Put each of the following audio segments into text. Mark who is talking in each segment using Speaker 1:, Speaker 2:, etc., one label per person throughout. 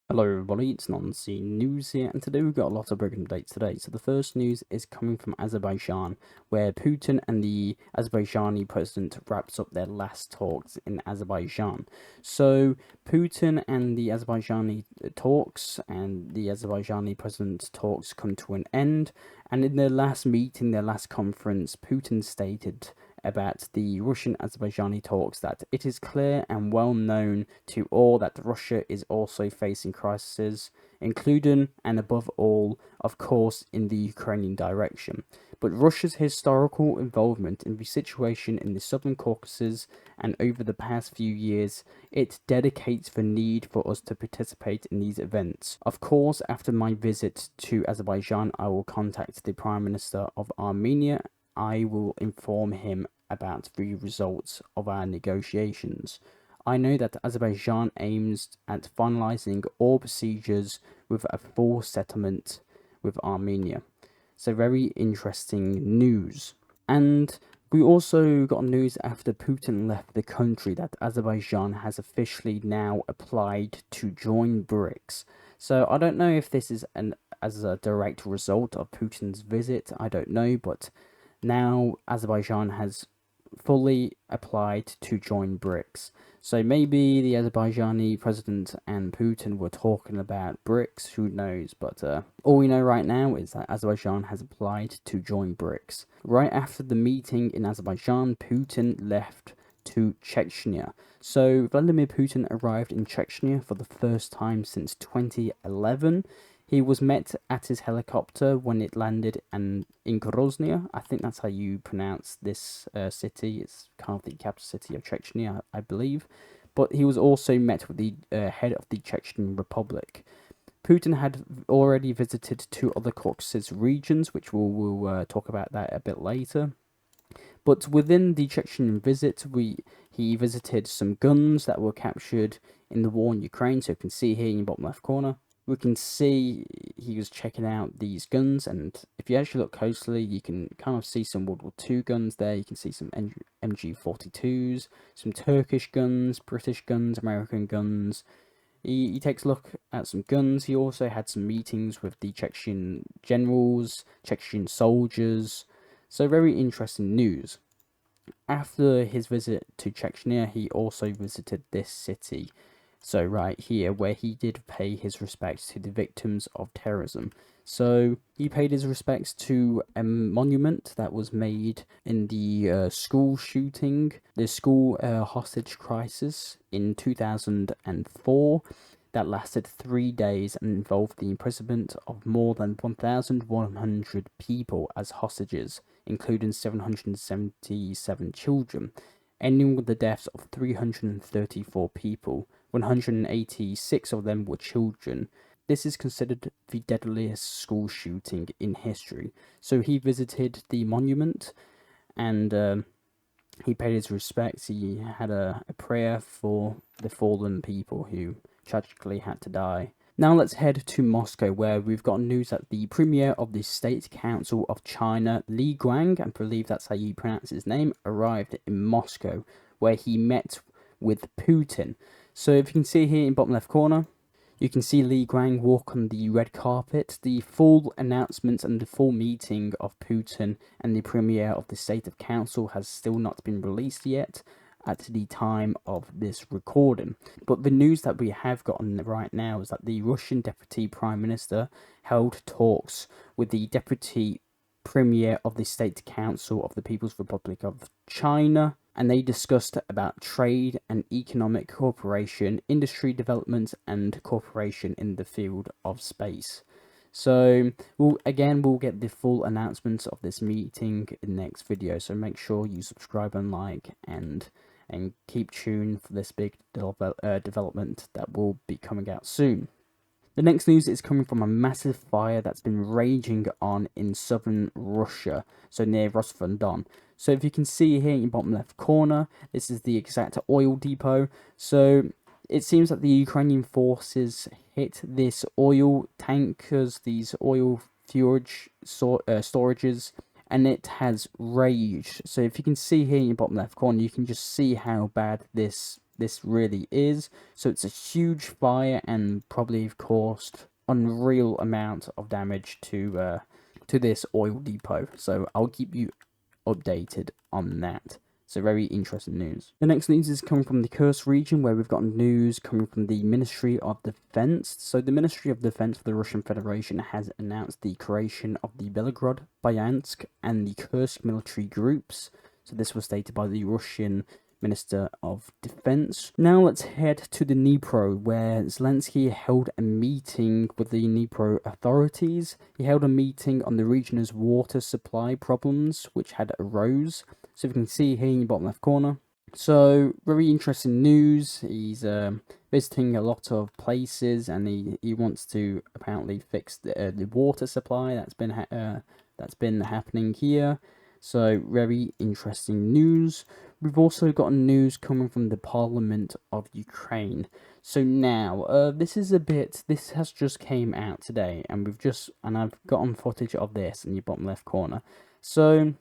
Speaker 1: Hello everybody, it's Noncy News here, and today we've got a lot of breaking updates today. So the first news is coming from Azerbaijan, where Putin and the Azerbaijani president wraps up their last talks in Azerbaijan. So Putin and the Azerbaijani talks and the Azerbaijani president's talks come to an end, and in their last meeting, their last conference, Putin stated about the Russian-Azerbaijani talks that it is clear and well known to all that Russia is also facing crises, including and above all, of course, in the Ukrainian direction. But Russia's historical involvement in the situation in the Southern Caucasus and over the past few years, it dedicates the need for us to participate in these events. Of course, after my visit to Azerbaijan, I will contact the Prime Minister of Armenia. I will inform him about the results of our negotiations. I know that Azerbaijan aims at finalizing all procedures with a full settlement with Armenia. So very interesting news. And we also got news after Putin left the country that Azerbaijan has officially now applied to join BRICS. So I don't know if this is as a direct result of Putin's visit, I don't know, but now Azerbaijan has fully applied to join BRICS. So maybe the Azerbaijani president and Putin were talking about BRICS, who knows, but all we know right now is that Azerbaijan has applied to join BRICS. Right after the meeting in Azerbaijan, Putin left to Chechnya. So Vladimir Putin arrived in Chechnya for the first time since 2011. He was met at his helicopter when it landed in Grozny. I think that's how you pronounce this city. It's kind of the capital city of Chechnya, I believe. But he was also met with the head of the Chechen Republic. Putin had already visited two other Caucasus regions, which we'll talk about that a bit later. But within the Chechen visit, he visited some guns that were captured in the war in Ukraine. So you can see here in the bottom left corner, we can see he was checking out these guns, and if you actually look closely, you can kind of see some World War II guns there. You can see some MG42s, some Turkish guns, British guns, American guns. He takes a look at some guns. He also had some meetings with the Chechen generals, Chechen soldiers. So very interesting news. After his visit to Chechnya, he also visited this city. So right here, where he did pay his respects to the victims of terrorism. So he paid his respects to a monument that was made in the school shooting, the school hostage crisis in 2004 that lasted 3 days and involved the imprisonment of more than 1,100 people as hostages, including 777 children, ending with the deaths of 334 people. 186 of them were children. This is considered the deadliest school shooting in history. So he visited the monument and he paid his respects. He had a prayer for the fallen people who tragically had to die. Now let's head to Moscow, where we've got news that the Premier of the State Council of China, Li Guang, I believe that's how you pronounce his name, arrived in Moscow, where he met with Putin. So if you can see here in bottom left corner, you can see Li Guang walk on the red carpet. The full announcement and the full meeting of Putin and the Premier of the State of Council has still not been released yet at the time of this recording. But the news that we have gotten right now is that the Russian Deputy Prime Minister held talks with the Deputy Premier of the State Council of the People's Republic of China, and they discussed about trade and economic cooperation, industry development, and cooperation in the field of space. So we'll get the full announcements of this meeting in the next video. So make sure you subscribe and like and keep tuned for this big development that will be coming out soon. The next news is coming from a massive fire that's been raging on in southern Russia, so near Rostov-on-Don. So if you can see here in the bottom left corner, this is the exact oil depot. So it seems that the Ukrainian forces hit this oil tankers, these oil storages, and it has raged. So if you can see here in the bottom left corner, you can just see how bad this this really is. So it's a huge fire and probably caused unreal amount of damage to this oil depot. So I'll keep you updated on that. So very interesting news. The next news is coming from the Kursk region, where we've got news coming from the Ministry of Defense. So the Ministry of Defense for the Russian Federation has announced the creation of the Belgorod, Bryansk, and the Kursk military groups. So this was stated by the Russian Minister of Defense. Now let's head to the Dnipro, where Zelensky held a meeting with the Dnipro authorities. He held a meeting on the region's water supply problems, which had arose. So you can see here in the bottom left corner. So very interesting news. He's visiting a lot of places, and he wants to apparently fix the water supply that's been happening here. So very interesting news. We've also got news coming from the Parliament of Ukraine. So now, this has just came out today, and I've gotten footage of this in the bottom left corner. So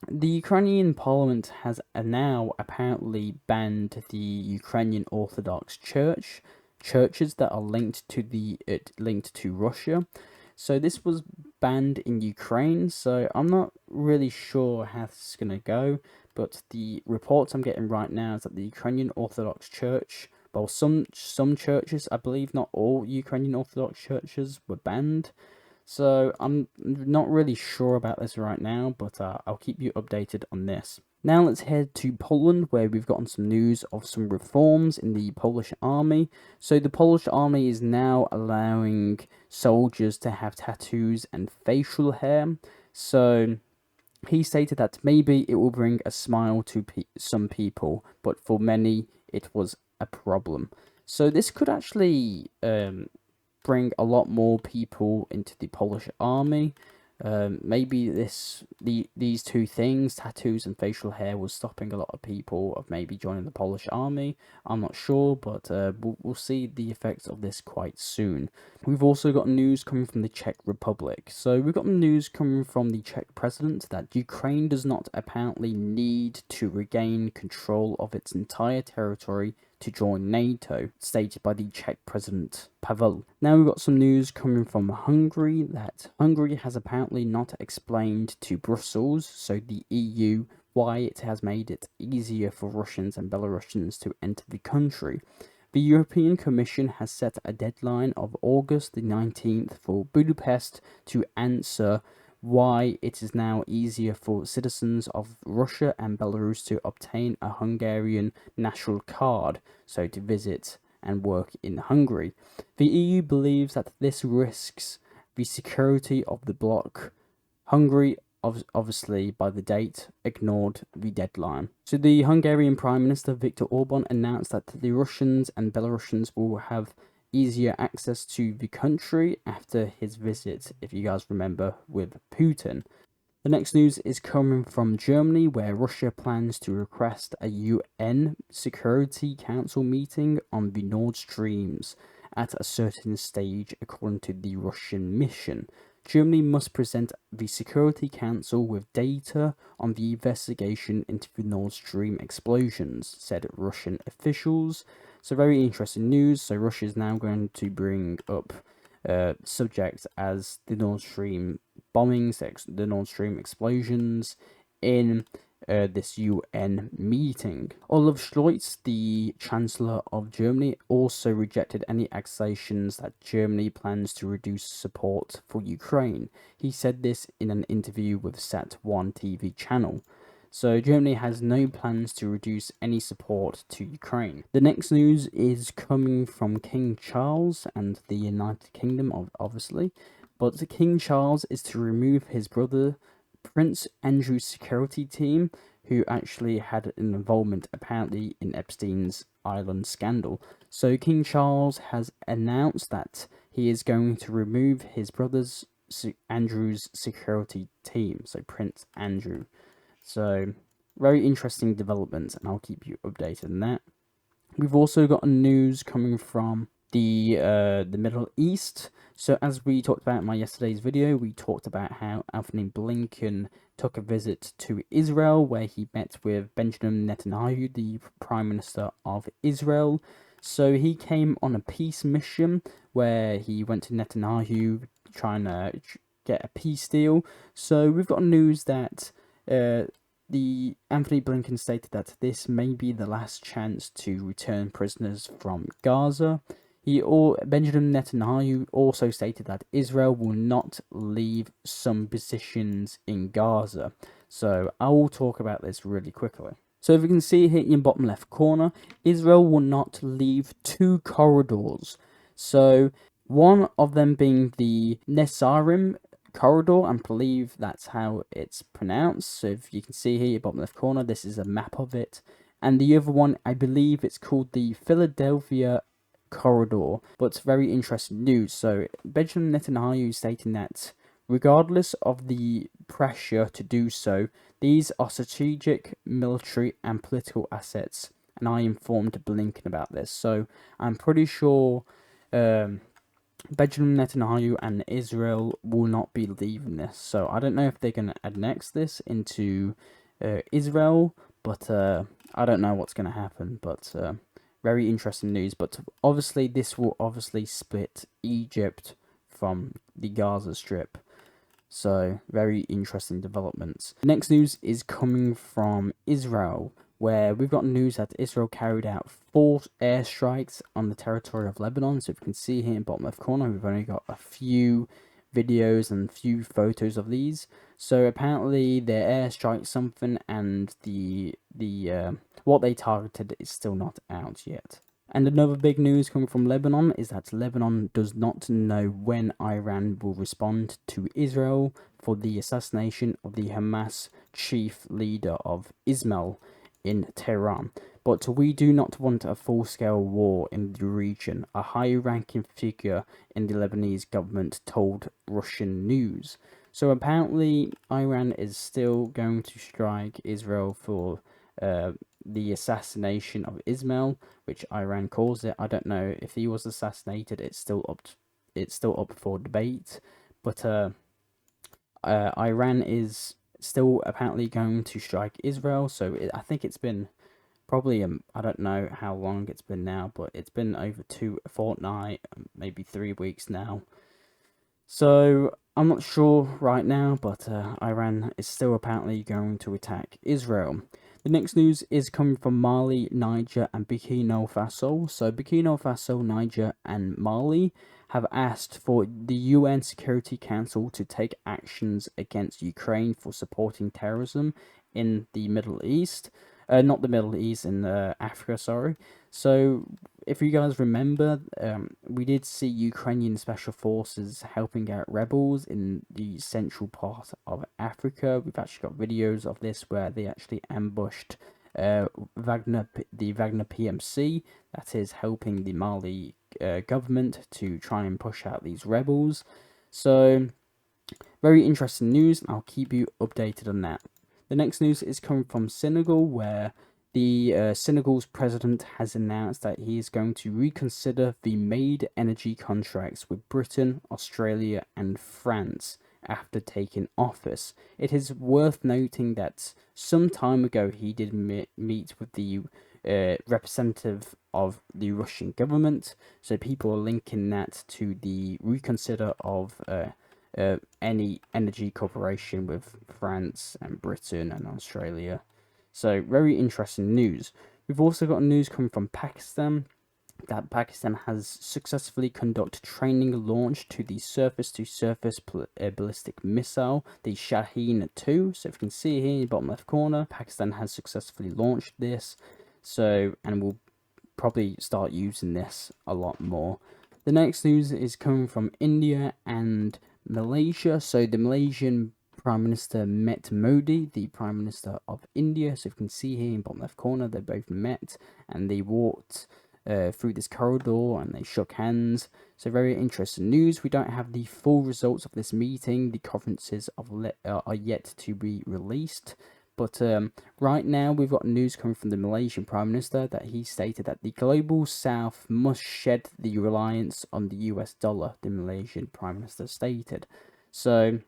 Speaker 1: the Ukrainian Parliament has now apparently banned the Ukrainian Orthodox churches that are linked to Russia. So this was banned in Ukraine, so I'm not really sure how this is going to go, but the reports I'm getting right now is that the Ukrainian Orthodox Church, well, some churches, I believe not all Ukrainian Orthodox churches were banned. So I'm not really sure about this right now, but I'll keep you updated on this. Now let's head to Poland, where we've gotten some news of some reforms in the Polish army. So the Polish army is now allowing soldiers to have tattoos and facial hair. So he stated that maybe it will bring a smile to some people, but for many it was a problem. So this could actually bring a lot more people into the Polish army. Maybe these two things, tattoos and facial hair, was stopping a lot of people of maybe joining the Polish army. I'm not sure, but we'll see the effects of this quite soon. We've also got news coming from the Czech Republic. So we've got news coming from the Czech president that Ukraine does not apparently need to regain control of its entire territory to join NATO, stated by the Czech president Pavel. Now we've got some news coming from Hungary that Hungary has apparently not explained to Brussels, so the EU, why it has made it easier for Russians and Belarusians to enter the country. The European Commission has set a deadline of August the 19th for Budapest to answer why it is now easier for citizens of Russia and Belarus to obtain a Hungarian national card, so to visit and work in Hungary. The EU believes that this risks the security of the bloc. Hungary, obviously by the date, ignored the deadline. So the Hungarian Prime Minister Viktor Orban announced that the Russians and Belarusians will have easier access to the country after his visit, if you guys remember, with Putin. The next news is coming from Germany, where Russia plans to request a UN Security Council meeting on the Nord Streams at a certain stage, according to the Russian mission. Germany must present the Security Council with data on the investigation into the Nord Stream explosions, said Russian officials. So very interesting news. So Russia is now going to bring up subjects as the Nord Stream bombings, the Nord Stream explosions in this UN meeting. Olaf Scholz, the Chancellor of Germany, also rejected any accusations that Germany plans to reduce support for Ukraine. He said this in an interview with Sat1 TV channel. So Germany has no plans to reduce any support to Ukraine. The next news is coming from King Charles and the United Kingdom, obviously. But King Charles is to remove his brother Prince Andrew's security team, who actually had an involvement apparently in Epstein's Island scandal. So King Charles has announced that he is going to remove his brother's Andrew's security team, so Prince Andrew. So very interesting developments, and I'll keep you updated on that. We've also got news coming from the Middle East. So as we talked about in my yesterday's video, we talked about how Anthony Blinken took a visit to Israel, where he met with Benjamin Netanyahu, the Prime Minister of Israel. So he came on a peace mission where he went to Netanyahu trying to get a peace deal. So we've got news that the Anthony Blinken stated that this may be the last chance to return prisoners from Gaza. Benjamin Netanyahu also stated that Israel will not leave some positions in Gaza. So I will talk about this really quickly. So if you can see here in the bottom left corner, Israel will not leave 2 corridors. So one of them being the Nesarim corridor, I believe that's how it's pronounced. So if you can see here in the bottom left corner, this is a map of it. And the other one, I believe it's called the Philadelphia corridor. But it's very interesting news. So Benjamin Netanyahu stating that regardless of the pressure to do so, these are strategic, military and political assets, and I informed Blinken about this. So I'm pretty sure Benjamin Netanyahu and Israel will not be leaving this. So I don't know if they're going to annex this into Israel, but I don't know what's going to happen. But very interesting news. But obviously this will split Egypt from the Gaza Strip. So, very interesting developments. The next news is coming from Israel, where we've got news that Israel carried out 4 airstrikes on the territory of Lebanon. So, if you can see here in the bottom left corner, we've only got a few videos and few photos of these. So, apparently, they airstrike something, and the what they targeted is still not out yet. And another big news coming from Lebanon is that Lebanon does not know when Iran will respond to Israel for the assassination of the Hamas chief leader of Ismail in Tehran. But we do not want a full-scale war in the region, a high-ranking figure in the Lebanese government told Russian news. So apparently Iran is still going to strike Israel for the assassination of Ismail, which Iran calls it. I don't know if he was assassinated. It's still up for debate. But Iran is still apparently going to strike Israel. So I think it's been probably I don't know how long it's been now, but it's been over a fortnight, maybe 3 weeks now. So I'm not sure right now, but Iran is still apparently going to attack Israel. The next news is coming from Mali, Niger and Burkina Faso. So Burkina Faso, Niger and Mali have asked for the UN Security Council to take actions against Ukraine for supporting terrorism in the Middle East. Not the Middle East, in Africa, sorry. So, if you guys remember, we did see Ukrainian special forces helping out rebels in the central part of Africa. We've actually got videos of this where they actually ambushed the Wagner PMC, that is helping the Mali government to try and push out these rebels. So, very interesting news, and I'll keep you updated on that. The next news is coming from Senegal, where the Senegal's president has announced that he is going to reconsider the made energy contracts with Britain, Australia and France after taking office. It is worth noting that some time ago he did meet with the representative of the Russian government, so people are linking that to the reconsider of any energy cooperation with France and Britain and Australia. So very interesting news. We've also got news coming from Pakistan, that Pakistan has successfully conducted training launch to the surface-to-surface ballistic missile, the Shaheen 2. So if you can see here in the bottom left corner, Pakistan has successfully launched this. So, and we'll probably start using this a lot more. The next news is coming from India and Malaysia. So the Malaysian Prime Minister met Modi, the Prime Minister of India. So if you can see here in the bottom left corner, they both met and they walked through this corridor and they shook hands. So very interesting news. We don't have the full results of this meeting. The conferences are yet to be released. But right now we've got news coming from the Malaysian Prime Minister that he stated that the global south must shed the reliance on the US dollar, the Malaysian Prime Minister stated. So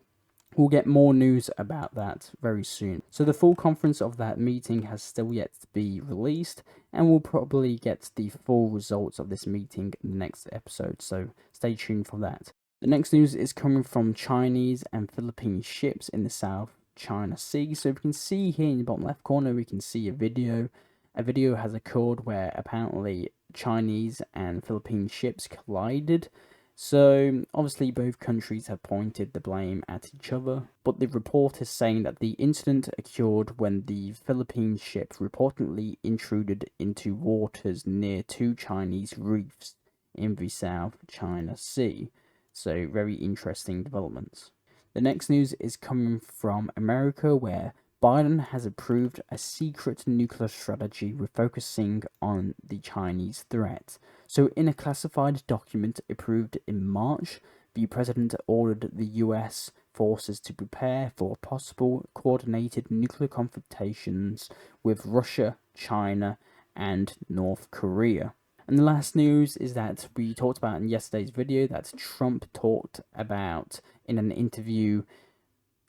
Speaker 1: we'll get more news about that very soon. So the full conference of that meeting has still yet to be released, and we'll probably get the full results of this meeting in the next episode, so stay tuned for that. The next news is coming from Chinese and Philippine ships in the South China Sea. So we can see here in the bottom left corner, we can see a video. A video has occurred where apparently Chinese and Philippine ships collided. So obviously both countries have pointed the blame at each other, but the report is saying that the incident occurred when the Philippine ship reportedly intruded into waters near two Chinese reefs in the South China Sea. So very interesting developments. The next news is coming from America, where Biden has approved a secret nuclear strategy refocusing on the Chinese threat. So in a classified document approved in March, the president ordered the US forces to prepare for possible coordinated nuclear confrontations with Russia, China, and North Korea. And the last news is that we talked about in yesterday's video that Trump talked about in an interview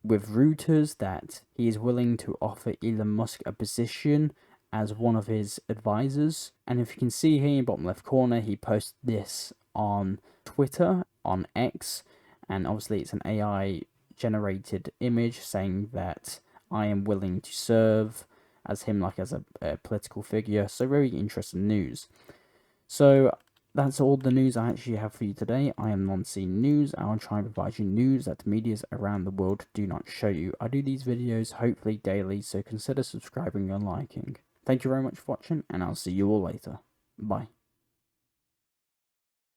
Speaker 1: with Reuters that he is willing to offer Elon Musk a position as one of his advisors. And if you can see here in the bottom left corner, he posted this on Twitter, on X, and obviously it's an AI generated image saying that I am willing to serve as him, like as a political figure. So very interesting news. So that's all the news I actually have for you today. I am Non-Scene News. I'll try and provide you news that the medias around the world do not show you. I do these videos hopefully daily, so consider subscribing and liking. Thank you very much for watching, and I'll see you all later. Bye.